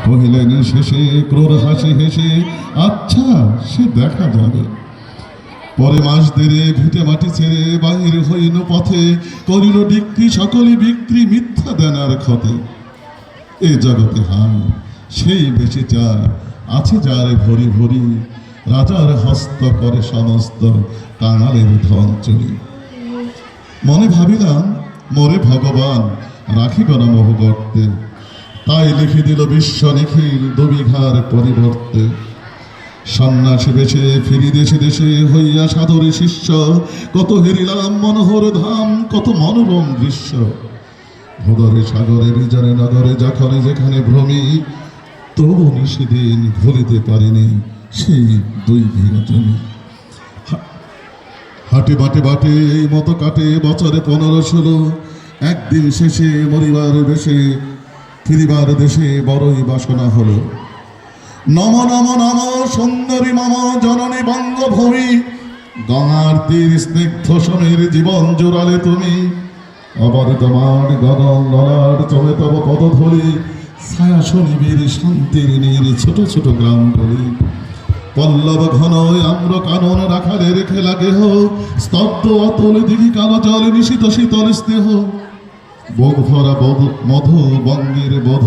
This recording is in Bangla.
কহিলেন শেষে ক্রোর হাসি হেসে, আচ্ছা সে দেখা যাবে। পরে মাস দেড়ে ভিটে মাটি ছেড়ে বাহির হইল পথে, করিল ডিক্রি সকলে বিক্রি মিথ্যা দেনার ক্ষতে। এ জগতে হায় সেই বেশি চায়, আছে যার ভরি ভরি, রাজার হস্ত করে সমস্ত কাঙালের ধন চুরি। মনে ভাবিলাম মোরে ভগবান রাখিব না মোহ গর্তে, তাই লিখে দিল বিশ্ব নিখিল দুবিঘার পরিবর্তে। সন্ন্যাসী বেশে ফিরি দেশে দেশে হইয়া সাদরে শিষ্য, কত হেরিলাম মনোহর ধাম কত মনোরম দৃশ্য। ভোদরে সাগরে বিজনে নগরে যখন যেখানে ভ্রমি, তবু নিশিদিন ভুলিতে পারিনি সেই 2 বিঘা জমি। হাটে বাটে বাটে এই মতো কাটে বছরে 15-16, একদিন শেষে মরিবার বেশে ফিরিবার দেশে বড়ই বাসনা হলো। নম নম নম সুন্দরী মম জননী বঙ্গভূমি, গঙ্গার তীর স্নিগ্ধ সমীর জীবন জোড়ালে তুমি। আবার তোমার গগন ললার চলে তব পদধূলি, ছায়া শনিবীর শান্তির নীর ছোট ছোট গ্রাম গলি। পল্লব ঘন আম্র কানন রাখালের খেলা গেহ, স্তব্ধ অতল দিঘি কালো জল নিশিত শীতল স্নেহ। বোধ ভরা মধু বঙ্গের বোধ